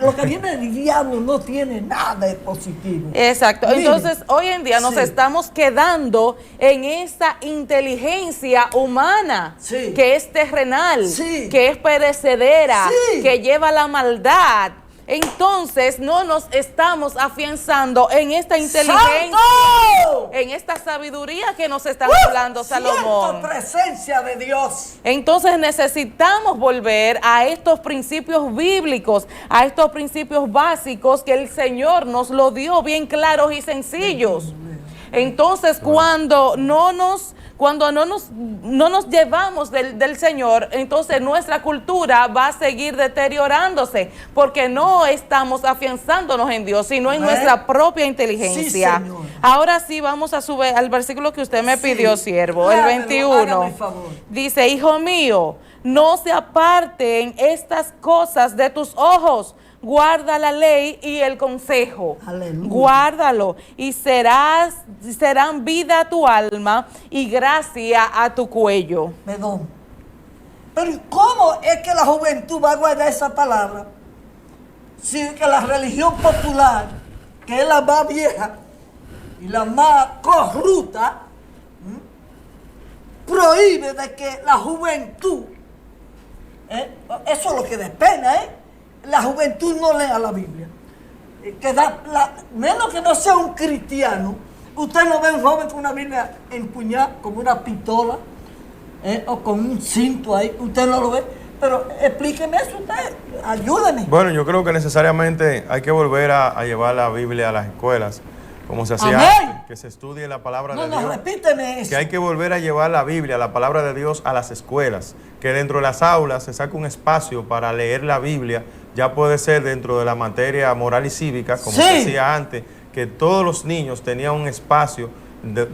lo que viene del diablo no tiene nada de positivo. Exacto. Mire, Entonces, hoy en día nos sí. estamos quedando en esa inteligencia humana, Sí. que es terrenal, Sí. que es perecedera, Sí. que lleva la maldad. Entonces, no nos estamos afianzando en esta inteligencia, ¡Santo! en esta sabiduría que nos está hablando Salomón. Siento presencia de Dios. Entonces necesitamos volver a estos principios bíblicos, a estos principios básicos que el Señor nos lo dio bien claros y sencillos. Entonces cuando no nos llevamos del Señor, entonces nuestra cultura va a seguir deteriorándose porque no estamos afianzándonos en Dios, sino en nuestra propia inteligencia. Sí, Señor. Ahora sí vamos a subir al versículo que usted me Sí. pidió, siervo, el Hágalo, 21. hágame el favor. Dice, hijo mío, no se aparten estas cosas de tus ojos. Guarda la ley y el consejo. Aleluya. Guárdalo y serán vida a tu alma y gracia a tu cuello. Perdón. Pero ¿y cómo es que la juventud va a guardar esa palabra? Si que la religión popular, que es la más vieja y la más corrupta, prohíbe de que la juventud, eso es lo que da pena, la juventud no lea la Biblia. Menos que no sea un cristiano, usted no ve un joven con una Biblia empuñada, con una pistola, o con un cinto ahí, usted no lo ve. Pero explíqueme eso usted, ayúdeme. Bueno, yo creo que necesariamente hay que volver a llevar la Biblia a las escuelas, como se hacía Amén. antes, que se estudie la palabra No, de no, Dios. repíteme eso. Que hay que volver a llevar la Biblia, la palabra de Dios, a las escuelas. Que dentro de las aulas se saque un espacio para leer la Biblia. Ya puede ser dentro de la materia moral y cívica, como Sí. se hacía antes, que todos los niños tenían un espacio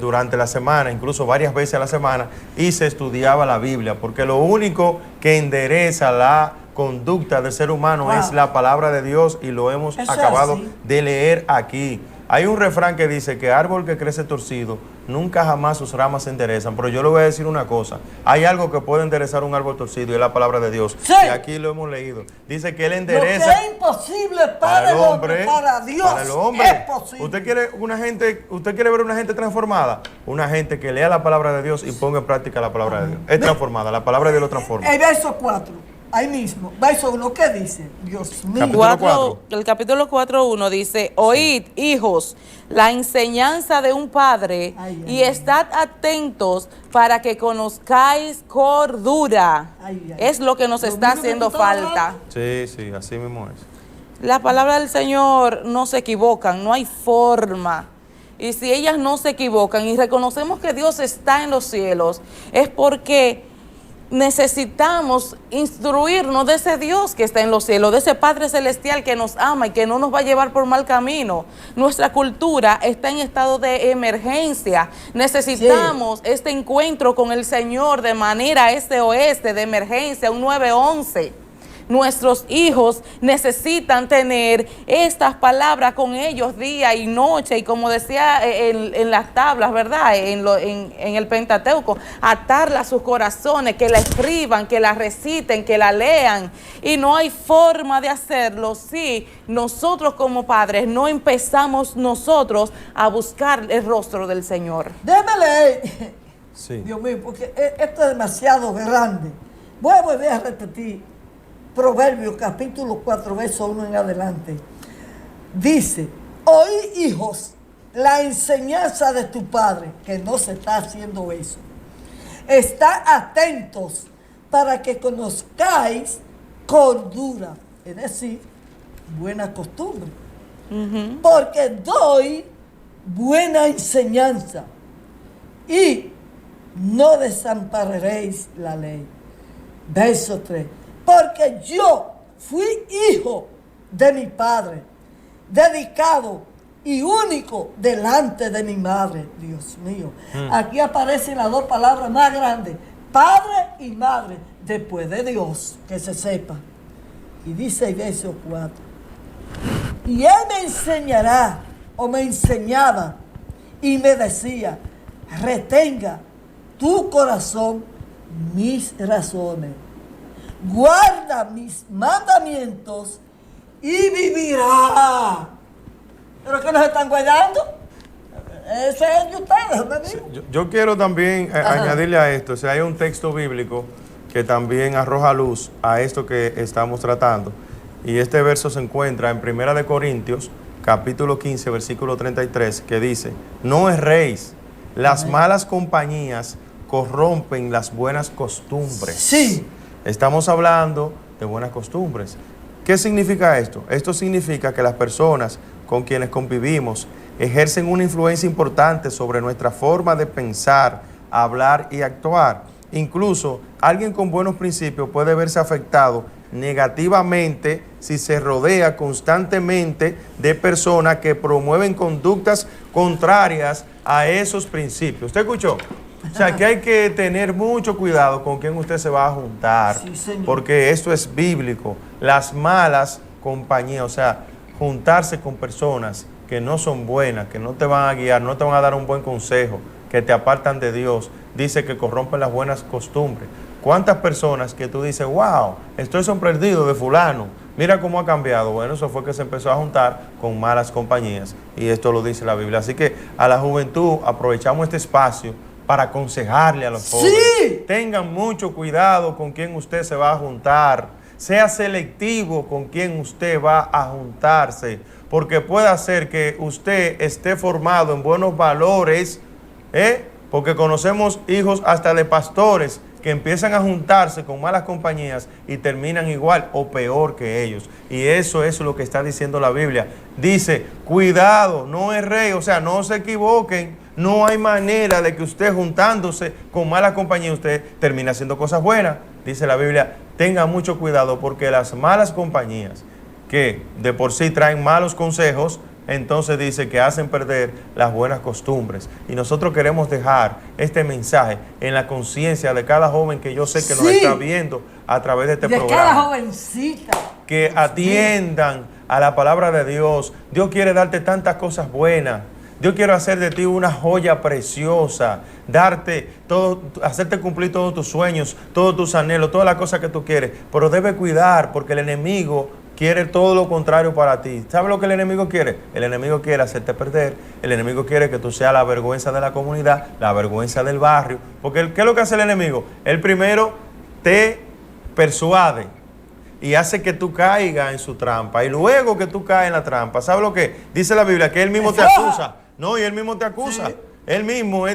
durante la semana, incluso varias veces a la semana, y se estudiaba la Biblia. Porque lo único que endereza la conducta del ser humano Wow. es la palabra de Dios, y lo hemos Eso es acabado así. de leer aquí. Hay un refrán que dice que árbol que crece torcido, nunca jamás sus ramas se enderezan. Pero yo le voy a decir una cosa. Hay algo que puede enderezar un árbol torcido y es la palabra de Dios. Sí. Y aquí lo hemos leído. Dice que Él Lo que endereza es imposible para el hombre, para Dios, para el hombre. es posible. Usted quiere ver una gente transformada, una gente que lea la palabra de Dios y ponga en práctica la palabra de Dios. Es transformada, la palabra de Dios lo transforma. El verso 4, ahí mismo, verso 1, ¿qué dice? Dios mío. Capítulo 4. El capítulo 4:1 dice, oíd, hijos, la enseñanza de un padre Ay, y estad atentos para que conozcáis cordura. Ay, ay. Es lo que nos Lo está mismo que haciendo tú estabas falta. hablando. Sí, sí, así mismo es. La palabra del Señor no se equivocan, no hay forma. Y si ellas no se equivocan y reconocemos que Dios está en los cielos, es porque necesitamos instruirnos de ese Dios que está en los cielos, de ese Padre Celestial que nos ama y que no nos va a llevar por mal camino. Nuestra cultura está en estado de emergencia. Necesitamos este encuentro con el Señor de manera SOS, de emergencia, un 911. Nuestros hijos necesitan tener estas palabras con ellos día y noche, y como decía en las tablas, ¿verdad? En el Pentateuco, atarla a sus corazones, que la escriban, que la reciten, que la lean. Y no hay forma de hacerlo si nosotros como padres no empezamos nosotros a buscar el rostro del Señor. Déjame leer. Sí. Dios mío, porque esto es demasiado grande. Voy a volver a repetir Proverbios capítulo 4, verso 1 en adelante. Dice, oí, hijos, la enseñanza de tu padre, que no se está haciendo eso. Está atentos para que conozcáis cordura, es decir, buena costumbre. Porque doy buena enseñanza y no desampararéis la ley. Verso 3. Porque yo fui hijo de mi padre, dedicado y único delante de mi madre. Dios mío. Aquí aparecen las dos palabras más grandes, padre y madre, después de Dios, que se sepa. Y dice el verso 4. Y él me enseñará, o me enseñaba, y me decía, retenga tu corazón mis razones, guarda mis mandamientos y vivirá. ¿Pero qué nos están guardando? Ese es de ustedes, ¿me digo? Sí, yo quiero también añadirle a esto, o sea, hay un texto bíblico que también arroja luz a esto que estamos tratando. Y este verso se encuentra en 1 Corintios, capítulo 15, versículo 33, que dice, no erréis, las malas compañías corrompen las buenas costumbres. Sí. Estamos hablando de buenas costumbres. ¿Qué significa esto? Esto significa que las personas con quienes convivimos ejercen una influencia importante sobre nuestra forma de pensar, hablar y actuar. Incluso alguien con buenos principios puede verse afectado negativamente si se rodea constantemente de personas que promueven conductas contrarias a esos principios. ¿Usted escuchó? O sea, que hay que tener mucho cuidado con quién usted se va a juntar, sí, porque esto es bíblico. Las malas compañías, o sea, juntarse con personas que no son buenas, que no te van a guiar, no te van a dar un buen consejo, que te apartan de Dios, dice que corrompen las buenas costumbres. ¿Cuántas personas que tú dices, wow, estoy sorprendido de fulano, mira cómo ha cambiado? Bueno, eso fue que se empezó a juntar con malas compañías, y esto lo dice la Biblia. Así que a la juventud aprovechamos este espacio para aconsejarle a los jóvenes. Sí. Tengan mucho cuidado con quién usted se va a juntar. Sea selectivo con quién usted va a juntarse, porque puede ser que usted esté formado en buenos valores, porque conocemos hijos hasta de pastores que empiezan a juntarse con malas compañías y terminan igual o peor que ellos. Y eso es lo que está diciendo la Biblia. Dice, cuidado, no erréis, o sea, no se equivoquen. No hay manera de que usted juntándose con malas compañías, usted termine haciendo cosas buenas. Dice la Biblia, tenga mucho cuidado porque las malas compañías que de por sí traen malos consejos, entonces dice que hacen perder las buenas costumbres. Y nosotros queremos dejar este mensaje en la conciencia de cada joven que yo sé que nos está viendo a través de este programa. De cada jovencita. Que atiendan a la palabra de Dios. Dios quiere darte tantas cosas buenas. Dios quiere hacer de ti una joya preciosa, darte todo, hacerte cumplir todos tus sueños, todos tus anhelos, todas las cosas que tú quieres. Pero debes cuidar porque el enemigo quiere todo lo contrario para ti. ¿Sabes lo que el enemigo quiere? El enemigo quiere hacerte perder. El enemigo quiere que tú seas la vergüenza de la comunidad, la vergüenza del barrio. Porque ¿qué es lo que hace el enemigo? Él primero te persuade y hace que tú caigas en su trampa. Y luego que tú caes en la trampa, ¿sabes lo que dice la Biblia? Que él mismo te acusa. No, y él mismo te acusa. Sí. Él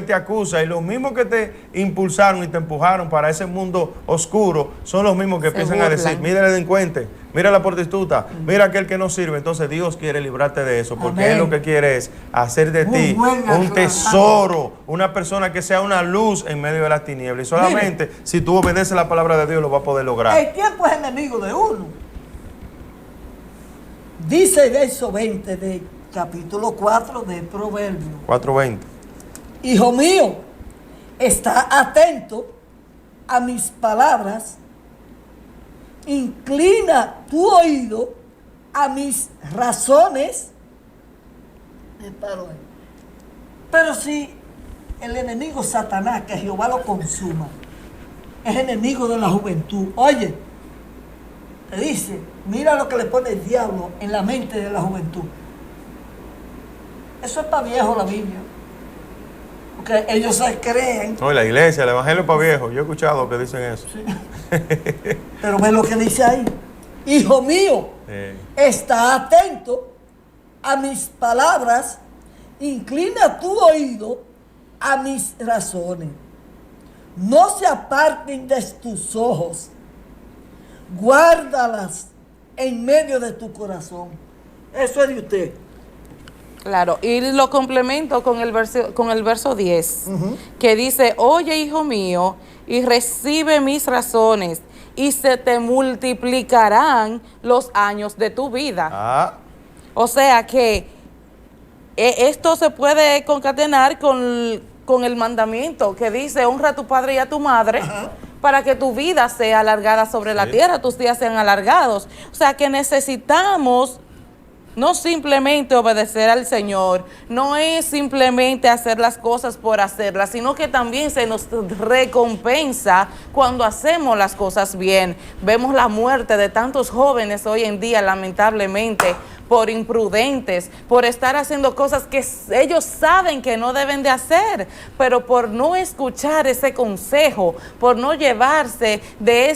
te acusa. Y los mismos que te impulsaron y te empujaron para ese mundo oscuro son los mismos que empiezan a decir, mira el delincuente, mira la prostituta, mira aquel que no sirve. Entonces Dios quiere librarte de eso, porque Él lo que quiere es hacer de ti un tesoro, una persona que sea una luz en medio de las tinieblas. Y solamente si tú obedeces la palabra de Dios lo vas a poder lograr. El tiempo es enemigo de uno. Dice el verso 20 de capítulo 4 de Proverbios. 4:20. Hijo mío, está atento a mis palabras, inclina tu oído a mis razones. Pero si el enemigo Satanás, que Jehová lo consuma, es enemigo de la juventud, oye, te dice, mira lo que le pone el diablo en la mente de la juventud. Eso es para viejo la Biblia. Porque ellos se creen. No, la iglesia, el evangelio es para viejo. Yo he escuchado que dicen eso. Sí. Pero ve lo que dice ahí. Hijo mío, está atento a mis palabras, inclina tu oído a mis razones. No se aparten de tus ojos, guárdalas en medio de tu corazón. Eso es de usted. Claro, y lo complemento con el verso 10, que dice, oye, hijo mío, y recibe mis razones, y se te multiplicarán los años de tu vida. Ah, O sea que esto se puede concatenar con el mandamiento que dice, honra a tu padre y a tu madre, para que tu vida sea alargada sobre la tierra, tus días sean alargados. O sea que necesitamos no simplemente obedecer al Señor, no es simplemente hacer las cosas por hacerlas, sino que también se nos recompensa cuando hacemos las cosas bien. Vemos la muerte de tantos jóvenes hoy en día, lamentablemente, por imprudentes, por estar haciendo cosas que ellos saben que no deben de hacer, pero por no escuchar ese consejo, por no llevarse de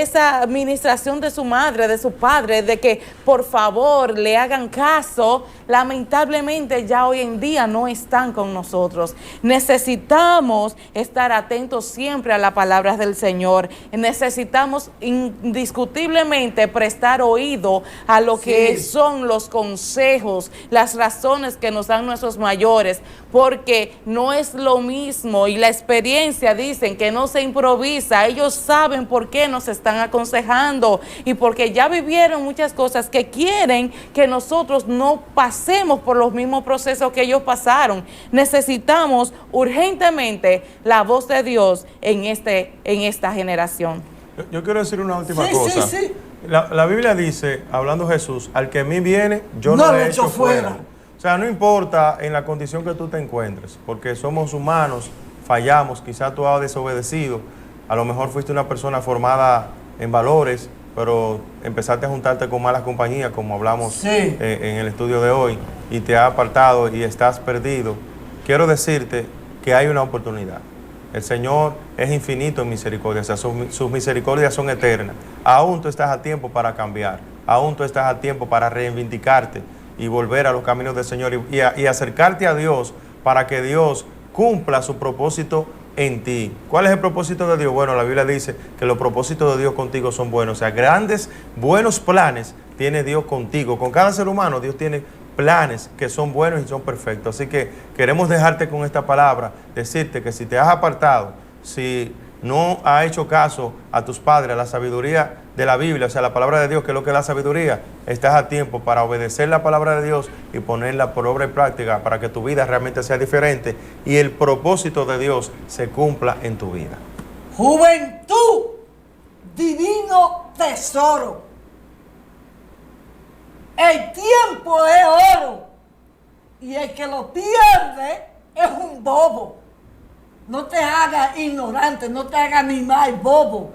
esa administración de su madre, de su padre, de que por favor le hagan caso, lamentablemente ya hoy en día no están con nosotros. Necesitamos estar atentos siempre a las palabras del Señor, necesitamos indiscutiblemente prestar oído a lo que son los consejos, las razones que nos dan nuestros mayores, porque no es lo mismo, y la experiencia dicen que no se improvisa, ellos saben por qué nos están aconsejando y porque ya vivieron muchas cosas que quieren que nosotros no pasemos por los mismos procesos que ellos pasaron. Necesitamos urgentemente la voz de Dios en esta generación. yo quiero decir una última cosa. Sí. La Biblia dice, hablando Jesús, al que a mí viene, yo no le echo fuera. O sea, no importa en la condición que tú te encuentres, porque somos humanos, fallamos, quizás tú has desobedecido, a lo mejor fuiste una persona formada en valores, pero empezaste a juntarte con malas compañías, como hablamos en el estudio de hoy, y te has apartado y estás perdido. Quiero decirte que hay una oportunidad. El Señor es infinito en misericordia, o sea, sus misericordias son eternas. Aún tú estás a tiempo para cambiar, aún tú estás a tiempo para reivindicarte y volver a los caminos del Señor y acercarte a Dios para que Dios cumpla su propósito en ti. ¿Cuál es el propósito de Dios? Bueno, la Biblia dice que los propósitos de Dios contigo son buenos. O sea, grandes, buenos planes tiene Dios contigo. Con cada ser humano Dios tiene planes que son buenos y son perfectos. Así que queremos dejarte con esta palabra, decirte que si te has apartado, si no has hecho caso a tus padres, a la sabiduría de la Biblia, o sea, la palabra de Dios, que es lo que es la sabiduría, estás a tiempo para obedecer la palabra de Dios y ponerla por obra y práctica para que tu vida realmente sea diferente y el propósito de Dios se cumpla en tu vida. Juventud, divino tesoro. El tiempo es oro y el que lo pierde es un bobo. No te hagas ignorante, no te hagas animal bobo.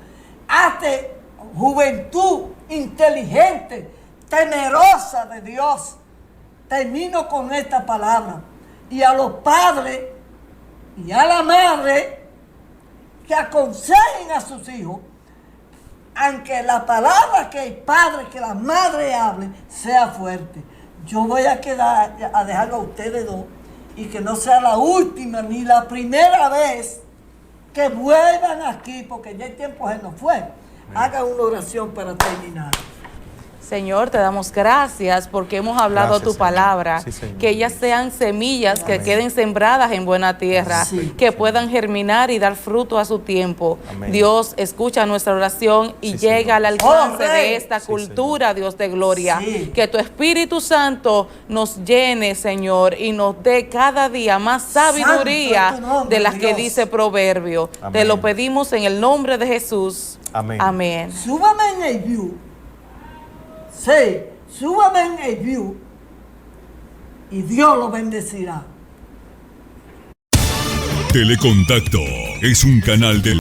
Hazte juventud inteligente, temerosa de Dios. Termino con esta palabra. Y a los padres y a la madre que aconsejen a sus hijos, aunque la palabra que el padre, que la madre hable, sea fuerte. Yo voy a dejarlo a ustedes dos, y que no sea la última ni la primera vez que vuelvan aquí, porque ya el tiempo se nos fue. Hagan una oración para terminar. Señor, te damos gracias porque hemos hablado Gracias, tu palabra, sí, que ellas sean semillas que queden sembradas en buena tierra, que puedan germinar y dar fruto a su tiempo. Amén. Dios, escucha nuestra oración y llega al alcance de esta cultura, Dios de gloria. Que tu Espíritu Santo nos llene, Señor, y nos dé cada día más sabiduría de las que dice Proverbio. Amén. Te lo pedimos en el nombre de Jesús. Amén. Amén. Súbame en el view. Sí, súbame en el view y Dios lo bendecirá. Telecontacto es un canal del